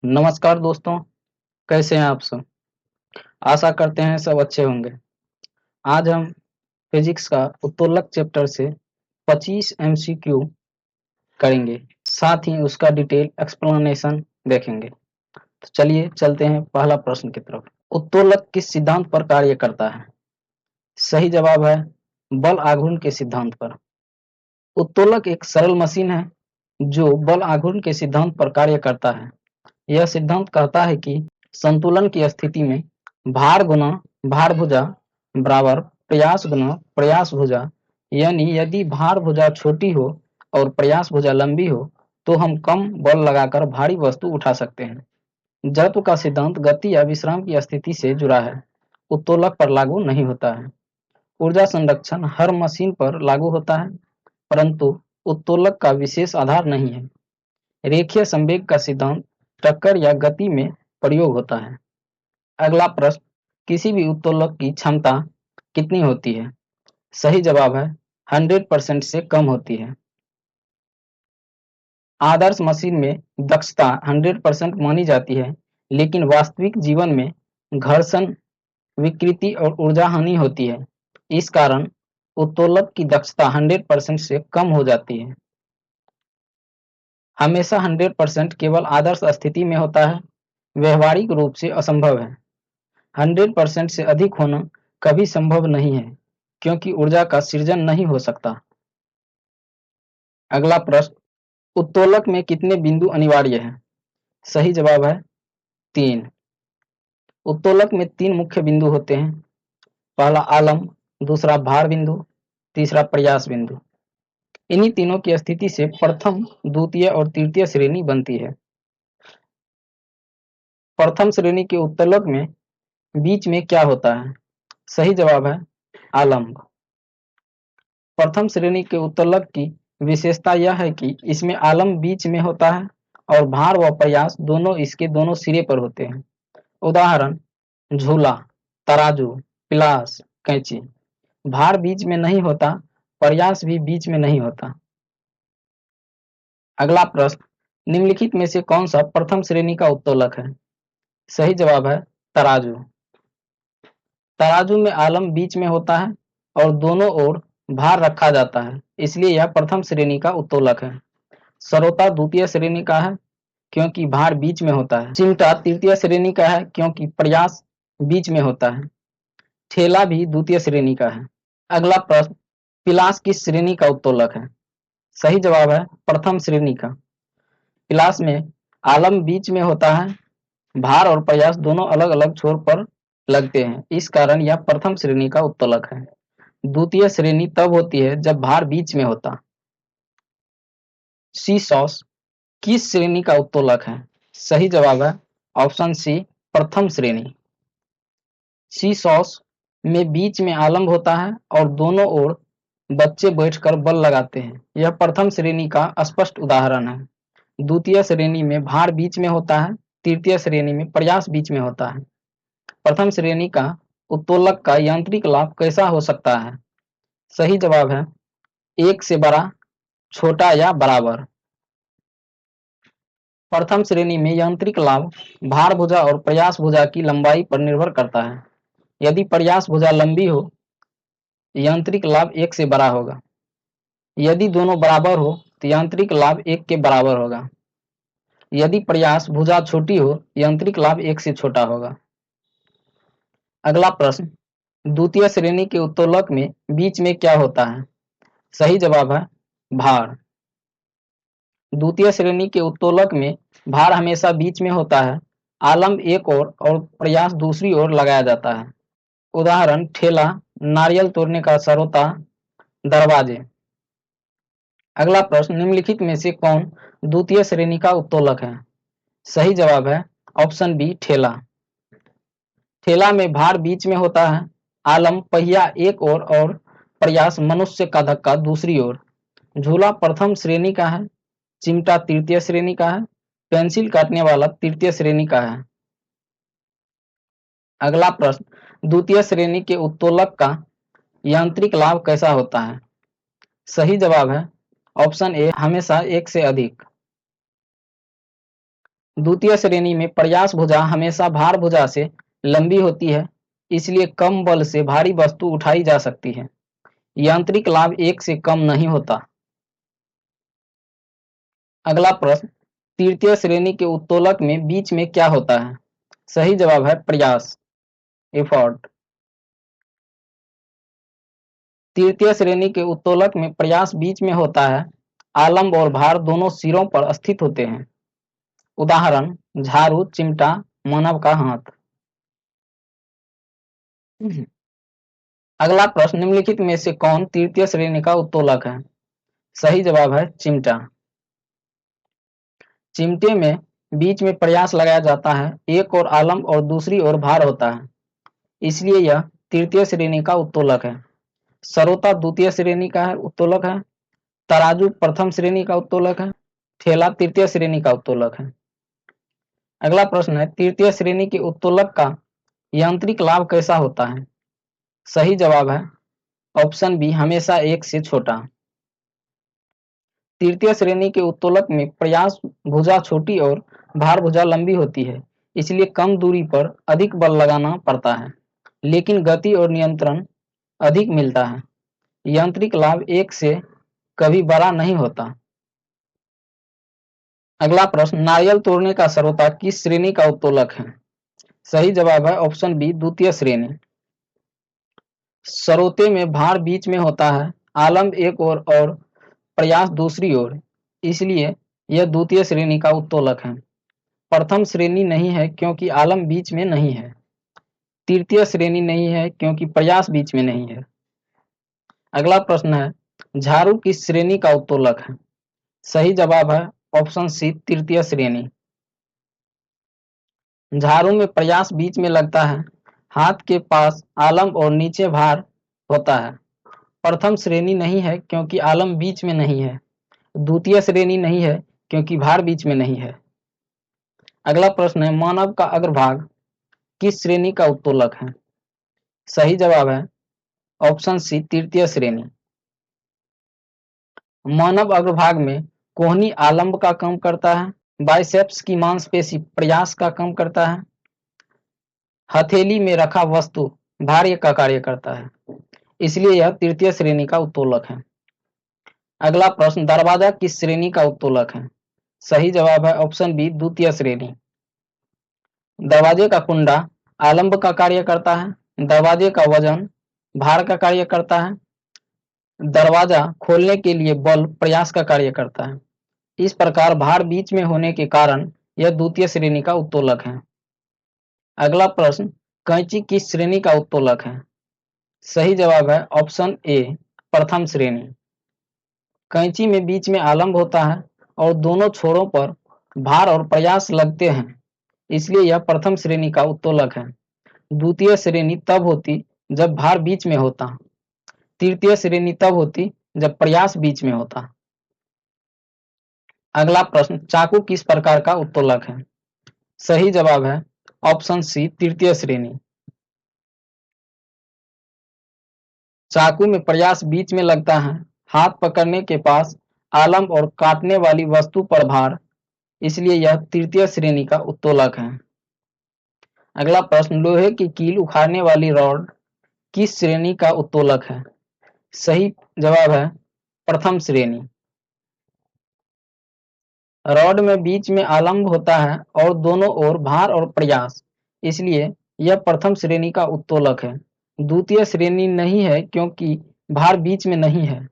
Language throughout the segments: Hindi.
नमस्कार दोस्तों, कैसे हैं आप सब? आशा करते हैं सब अच्छे होंगे। आज हम फिजिक्स का उत्तोलक चैप्टर से 25 एमसीक्यू करेंगे, साथ ही उसका डिटेल एक्सप्लेनेशन देखेंगे। तो चलिए चलते हैं पहला प्रश्न की तरफ। उत्तोलक किस सिद्धांत पर कार्य करता है? सही जवाब है बल आघूर्ण के सिद्धांत पर। उत्तोलक एक सरल मशीन है जो बल आघूर्ण के सिद्धांत पर कार्य करता है। यह सिद्धांत कहता है कि संतुलन की स्थिति में भार गुना भार भुजा बराबर प्रयास गुना प्रयास भुजा, यानी यदि भार भुजा छोटी हो और प्रयास भुजा लंबी हो तो हम कम बल लगाकर भारी वस्तु उठा सकते हैं। जड़त्व का सिद्धांत गति या विश्राम की स्थिति से जुड़ा है, उत्तोलक पर लागू नहीं होता है। ऊर्जा संरक्षण हर मशीन पर लागू होता है, परंतु उत्तोलक का विशेष आधार नहीं है। रेखीय संवेग का सिद्धांत टक्कर या गति में प्रयोग होता है। अगला प्रश्न, किसी भी उत्तोलक की क्षमता कितनी होती है? सही जवाब है 100% से कम होती है। आदर्श मशीन में दक्षता 100% मानी जाती है, लेकिन वास्तविक जीवन में घर्षण, विकृति और ऊर्जा हानि होती है। इस कारण उत्तोलक की दक्षता 100% से कम हो जाती है। हमेशा 100% केवल आदर्श स्थिति में होता है, व्यवहारिक रूप से असंभव है। 100% से अधिक होना कभी संभव नहीं है, क्योंकि ऊर्जा का सृजन नहीं हो सकता। अगला प्रश्न, उत्तोलक में कितने बिंदु अनिवार्य हैं? सही जवाब है 3। उत्तोलक में 3 मुख्य बिंदु होते हैं। पहला आलम, दूसरा भार बिंदु, तीसरा प्रयास बिंदु। इन्हीं तीनों की स्थिति से प्रथम, द्वितीय और तृतीय श्रेणी बनती है। प्रथम श्रेणी के उत्तोलक में बीच में क्या होता है? सही जवाब है आलम्ब। प्रथम श्रेणी के उत्तोलक की विशेषता यह है कि इसमें आलम्ब बीच में होता है और भार व प्रयास दोनों इसके दोनों सिरे पर होते हैं। उदाहरण, झूला, तराजू, पिलास, कैंची। भार बीच में नहीं होता, प्रयास भी बीच में नहीं होता। अगला प्रश्न, निम्नलिखित में से कौन सा प्रथम श्रेणी का उत्तोलक है? सही जवाब है तराजू। तराजू में आलम्ब बीच में होता है और दोनों ओर भार रखा जाता है, इसलिए यह प्रथम श्रेणी का उत्तोलक है। सरोता द्वितीय श्रेणी का है, क्योंकि भार बीच में होता है। चिमटा तृतीय श्रेणी का है, क्योंकि प्रयास बीच में होता है। ठेला भी द्वितीय श्रेणी का है। अगला प्रश्न, पिलास किस श्रेणी का उत्तोलक है? सही जवाब है प्रथम श्रेणी का। पिलास में आलम्ब बीच में होता है, भार और प्रयास दोनों अलग अलग छोर पर लगते हैं, इस कारण यह प्रथम श्रेणी का उत्तोलक है। द्वितीय श्रेणी तब होती है जब भार बीच में होता। सी सॉस किस श्रेणी का उत्तोलक है? सही जवाब है ऑप्शन सी प्रथम श्रेणी। सी सॉस में बीच में आलम्ब होता है और दोनों ओर बच्चे बैठकर बल लगाते हैं। यह प्रथम श्रेणी का स्पष्ट उदाहरण है। द्वितीय श्रेणी में भार बीच में होता है, तृतीय श्रेणी में प्रयास बीच में होता है। प्रथम श्रेणी का उत्तोलक का यांत्रिक लाभ कैसा हो सकता है? सही जवाब है एक से बड़ा, छोटा या बराबर। प्रथम श्रेणी में यांत्रिक लाभ भार भुजा और प्रयास भुजा की लंबाई पर निर्भर करता है। यदि प्रयास भुजा लंबी हो, यांत्रिक लाभ 1 से बड़ा होगा। यदि दोनों बराबर हो तो यांत्रिक लाभ 1 के बराबर होगा। यदि प्रयास भुजा छोटी हो, यांत्रिक लाभ 1 से छोटा होगा। अगला प्रश्न, द्वितीय श्रेणी के उत्तोलक में बीच में क्या होता है? सही जवाब है भार। द्वितीय श्रेणी के उत्तोलक में भार हमेशा बीच में होता है, आलम्ब एक ओर और प्रयास दूसरी ओर लगाया जाता है। उदाहरण, ठेला, नारियल तोड़ने का सरोता, दरवाजे। अगला प्रश्न, निम्नलिखित में से कौन द्वितीय श्रेणी का उत्तोलक है? सही जवाब है ऑप्शन बी ठेला। ठेला में भार बीच में होता है, आलम्ब पहिया एक ओर और प्रयास मनुष्य का धक्का दूसरी ओर। झूला प्रथम श्रेणी का है, चिमटा तृतीय श्रेणी का है, पेंसिल काटने वाला तृतीय श्रेणी का है। अगला प्रश्न, द्वितीय श्रेणी के उत्तोलक का यांत्रिक लाभ कैसा होता है? सही जवाब है ऑप्शन ए हमेशा 1 से अधिक। द्वितीय श्रेणी में प्रयास भुजा हमेशा भार भुजा से लंबी होती है, इसलिए कम बल से भारी वस्तु उठाई जा सकती है। यांत्रिक लाभ 1 से कम नहीं होता। अगला प्रश्न, तृतीय श्रेणी के उत्तोलक में बीच में क्या होता है? सही जवाब है प्रयास, एफर्ट। तृतीय श्रेणी के उत्तोलक में प्रयास बीच में होता है। आलंब और भार दोनों सिरों पर स्थित होते हैं। उदाहरण, झाड़ू, चिमटा, मानव का हाथ। अगला प्रश्न, निम्नलिखित में से कौन तृतीय श्रेणी का उत्तोलक है? सही जवाब है चिमटा। चिमटे में बीच में प्रयास लगाया जाता है, एक ओर आलंब और दूसरी ओर भार होता है, इसलिए यह तृतीय श्रेणी का उत्तोलक है। सरोता द्वितीय श्रेणी का है उत्तोलक है। तराजू प्रथम श्रेणी का उत्तोलक है। ठेला तृतीय श्रेणी का उत्तोलक है। अगला प्रश्न है, तृतीय श्रेणी के उत्तोलक का यांत्रिक लाभ कैसा होता है? सही जवाब है ऑप्शन बी, हमेशा 1 से छोटा। तृतीय श्रेणी के उत्तोलक में प्रयास भुजा छोटी और भार भुजा लंबी होती है, इसलिए कम दूरी पर अधिक बल लगाना पड़ता है, लेकिन गति और नियंत्रण अधिक मिलता है। यांत्रिक लाभ 1 से कभी बड़ा नहीं होता। अगला प्रश्न, नारियल तोड़ने का सरोता किस श्रेणी का उत्तोलक है? सही जवाब है ऑप्शन बी, द्वितीय श्रेणी। सरोते में भार बीच में होता है, आलंब एक ओर और प्रयास दूसरी ओर, इसलिए यह द्वितीय श्रेणी का उत्तोलक है। प्रथम श्रेणी नहीं है क्योंकि आलंब बीच में नहीं है। तृतीय श्रेणी नहीं है क्योंकि प्रयास बीच में नहीं है। अगला प्रश्न है, झाड़ू किस श्रेणी का उत्तोलक है? सही जवाब है ऑप्शन सी, तृतीय श्रेणी। झाड़ू में प्रयास बीच में लगता है, हाथ के पास आलंब और नीचे भार होता है। प्रथम श्रेणी नहीं है क्योंकि आलंब बीच में नहीं है। द्वितीय श्रेणी नहीं है क्योंकि भार बीच में नहीं है। अगला प्रश्न है, मानव का अग्रभाग किस श्रेणी का उत्तोलक है? सही जवाब है ऑप्शन सी, तृतीय श्रेणी। मानव अग्रभाग में कोहनी आलंब का काम करता है, बाइसेप्स की मांसपेशी प्रयास का काम करता है, हथेली में रखा वस्तु भार का कार्य करता है, इसलिए यह तृतीय श्रेणी का उत्तोलक है। अगला प्रश्न, दरवाजा किस श्रेणी का उत्तोलक है? सही जवाब है ऑप्शन बी, द्वितीय श्रेणी। दरवाजे का कुंडा आलंब का कार्य करता है, दरवाजे का वजन भार का कार्य करता है, दरवाजा खोलने के लिए बल प्रयास का कार्य करता है। इस प्रकार भार बीच में होने के कारण यह द्वितीय श्रेणी का उत्तोलक है। अगला प्रश्न, कैंची किस श्रेणी का उत्तोलक है? सही जवाब है ऑप्शन ए, प्रथम श्रेणी। कैंची में बीच में आलंब होता है और दोनों छोरों पर भार और प्रयास लगते हैं, इसलिए यह प्रथम श्रेणी का उत्तोलक है। द्वितीय श्रेणी तब होती जब भार बीच में होता। तृतीय श्रेणी तब होती जब प्रयास बीच में होता। अगला प्रश्न, चाकू किस प्रकार का उत्तोलक है? सही जवाब है ऑप्शन सी, तृतीय श्रेणी। चाकू में प्रयास बीच में लगता है, हाथ पकड़ने के पास आलंब और काटने वाली वस्तु पर भार, इसलिए यह तृतीय श्रेणी का उत्तोलक है। अगला प्रश्न, लोहे की कील उखाड़ने वाली रॉड किस श्रेणी का उत्तोलक है? सही जवाब है प्रथम श्रेणी। रॉड में बीच में आलंब होता है और दोनों ओर भार और प्रयास, इसलिए यह प्रथम श्रेणी का उत्तोलक है। द्वितीय श्रेणी नहीं है क्योंकि भार बीच में नहीं है।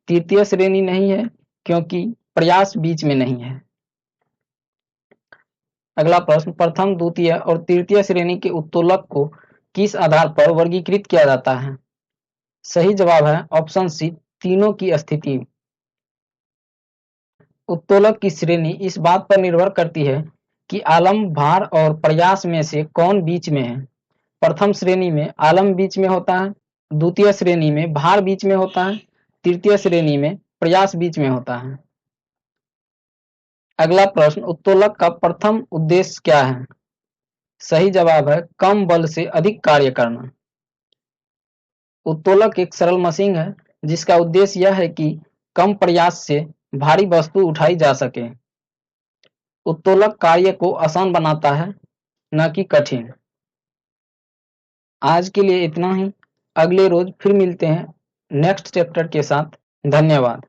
तृतीय श्रेणी नहीं है क्योंकि प्रयास बीच में नहीं है। अगला प्रश्न, प्रथम द्वितीय और तृतीय श्रेणी के उत्तोलक को किस आधार पर वर्गीकृत किया जाता है? सही जवाब है ऑप्शन सी, तीनों की स्थिति। उत्तोलक की श्रेणी इस बात पर निर्भर करती है कि आलंब, भार और प्रयास में से कौन बीच में है। प्रथम श्रेणी में आलंब बीच में होता है, द्वितीय श्रेणी में भार बीच में होता है, तृतीय श्रेणी में प्रयास बीच में होता है। अगला प्रश्न, उत्तोलक का प्रथम उद्देश्य क्या है? सही जवाब है कम बल से अधिक कार्य करना। उत्तोलक एक सरल मशीन है जिसका उद्देश्य यह है कि कम प्रयास से भारी वस्तु उठाई जा सके। उत्तोलक कार्य को आसान बनाता है, न कि कठिन। आज के लिए इतना ही। अगले रोज फिर मिलते हैं नेक्स्ट चैप्टर के साथ। धन्यवाद।